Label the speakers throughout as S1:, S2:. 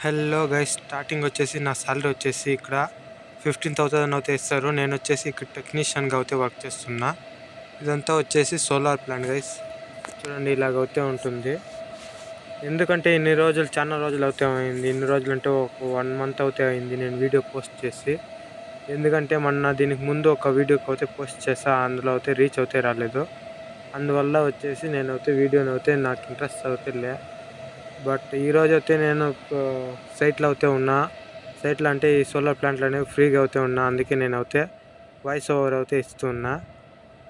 S1: Hello guys, starting వచ్చేసి నా salary వచ్చేసి ఇక్కడ 15,000 అయితే ఇస్తారు. నేను వచ్చేసి ఇక్కడ టెక్నీషియన్గా అయితే వర్క్ చేస్తున్నా. ఇదంతా వచ్చేసి సోలార్ ప్లాంట్ గైస్. చూడండి, ఇలాగైతే ఉంటుంది. ఎందుకంటే ఇన్ని రోజులు, చాలా రోజులు అయితే అయింది. ఇన్ని రోజులు అంటే ఒక 1 మంత్ అయితే అయింది నేను వీడియో పోస్ట్ చేసి. ఎందుకంటే మొన్న దీనికి ముందు ఒక వీడియోకి అయితే పోస్ట్ చేసా, అందులో అయితే రీచ్ అయితే రాలేదు. అందువల్ల వచ్చేసి నేనైతే వీడియోని అయితే నాకు ఇంట్రెస్ట్ అయితే లే. బట్ ఈరోజు అయితే నేను సైట్లో అయితే ఉన్నా. సైట్లో అంటే ఈ సోలార్ ప్లాంట్లు అనేవి ఫ్రీగా అయితే ఉన్నా. అందుకే నేను అయితే వాయిస్ ఓవర్ అయితే ఇస్తున్నా.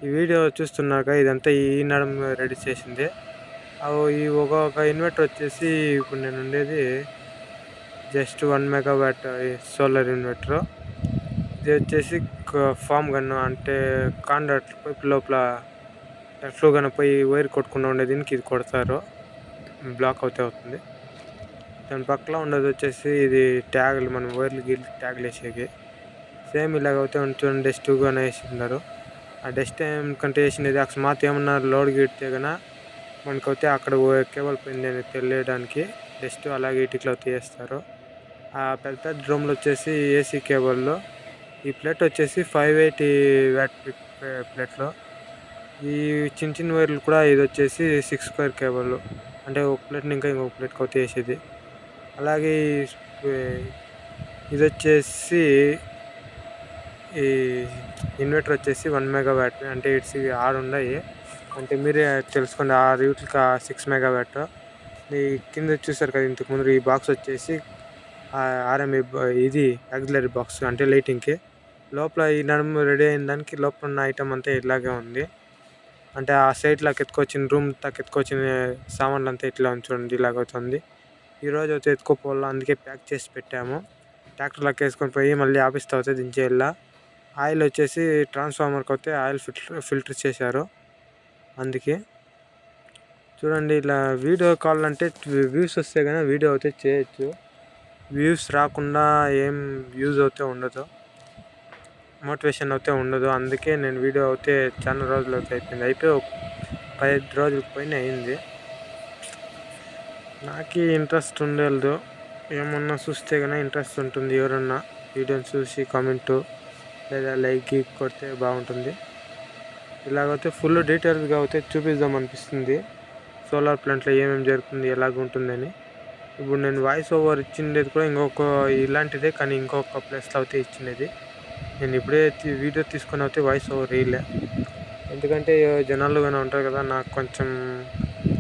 S1: ఈ వీడియో చూస్తున్నాక ఇదంతా ఈ నడం రెడీ చేసింది. ఈ ఒక్కొక్క ఇన్వర్టర్ వచ్చేసి ఇప్పుడు నేను ఉండేది జస్ట్ 1 మెగావాట్ సోలార్ ఇన్వర్టర్. ఇది వచ్చేసి ఫామ్ గన్ను, అంటే కాంట్రాక్ట్ పైప్ లోపల ఫ్లో గన్ పోయి వైర్ కొట్టుకుండా ఉండే దీనికి ఇది కొడతారు, బ్లాక్ అవుతుంది. దాని పక్కన ఉండేది వచ్చేసి ఇది ట్యాగులు, మనం వైర్లు గిల్లి ట్యాగులు వేసేకి. సేమ్ ఇలాగైతే చూడండి, డస్ట్ కానీ వేసిన్నారు. ఆ డస్ట్ ఏమికంటే వేసినది అకస్మాత్ ఏమన్నా లోడ్ గిడితే కన్నా మనకైతే అక్కడ కేబుల్ పోయింది అని తెలియడానికి డస్ట్ అలాగే ఇటుకలో తీస్తారు. ఆ పెద్ద పెద్ద డ్రమ్లు వచ్చేసి ఏసీ కేబుల్లో. ఈ ప్లేట్ వచ్చేసి 580 వాట్ ప్లేట్లో. ఈ చిన్న చిన్న వైర్లు కూడా ఇది వచ్చేసి 6 స్క్వేర్ కేబుల్, అంటే ఒక ప్లేట్ని ఇంకా ఇంకొక ప్లేట్కి అయితే వేసేది. అలాగే ఇది వచ్చేసి ఈ ఇన్వర్టర్ వచ్చేసి 1 మెగావాట్, అంటే ఇట్స్ 6 ఉన్నాయి. అంటే మీరే తెలుసుకోండి, 6 వీటికి 6 మెగావాట్. ఈ కింద చూసారు కదా ఇంతకుముందు, ఈ బాక్స్ వచ్చేసి ఆర్ఎంఈ, ఇది ఆక్సిలరీ బాక్స్, అంటే లైటింగ్కి. లోపల ఈ నడుము రెడీ అయిన దానికి లోపల ఉన్న ఐటమ్ అంతా ఇలాగే ఉంది. అంటే ఆ సైడ్లోకి ఎత్తుకొచ్చిన రూమ్ దాకా ఎత్తుకొచ్చిన సామాన్లు అంతా ఇట్లా చూడండి, ఇలాగవుతుంది. ఈరోజు అయితే ఎత్తుకోపోవాలా, అందుకే ప్యాక్ చేసి పెట్టాము. ట్రాక్టర్లోకి వేసుకొని పోయి మళ్ళీ ఆఫీస్తో అయితే దించేయాల. ఆయిల్ వచ్చేసి ట్రాన్స్ఫార్మర్కి అయితే ఆయిల్ ఫిల్టర్ చేశారు. అందుకే చూడండి, ఇలా వీడియో కాల్ అంటే వ్యూస్ వస్తే కానీ వీడియో అయితే చేయొచ్చు. వ్యూస్ రాకుండా ఏం యూజ్ అయితే ఉండదు, మోటివేషన్ అయితే ఉండదు. అందుకే నేను వీడియో అయితే చాలా రోజులు అయితే అయిపోయి 15 రోజులకు పైన అయింది. నాకు ఇంట్రెస్ట్ ఉండలేదు, ఏమన్నా చూస్తే కానీ ఇంట్రెస్ట్ ఉంటుంది. ఎవరన్నా వీడియోని చూసి కామెంటు లేదా లైక్ కొడితే బాగుంటుంది. ఇలాగైతే ఫుల్ డీటెయిల్స్గా అయితే చూపిద్దాం అనిపిస్తుంది, సోలార్ ప్లాంట్లో ఏమేమి జరుగుతుంది, ఎలాగుంటుందని. ఇప్పుడు నేను వాయిస్ ఓవర్ ఇచ్చిండేది కూడా ఇంకొక ఇలాంటిదే, కానీ ఇంకొక ప్లేస్లో అయితే ఇచ్చినది. నేను ఇప్పుడే వీడియో తీసుకొని అయితే వాయిస్ ఓవర్ వేయలే, ఎందుకంటే జనాలు కానీ ఉంటారు కదా,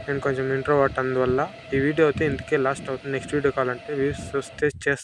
S1: నేను కొంచెం ఇంట్రోవర్ట్. అందువల్ల ఈ వీడియో అయితే ఇందుకే లాస్ట్ అవుతుంది. నెక్స్ట్ వీడియో కావాలంటే వ్యూస్ వస్తే చేస్తాను.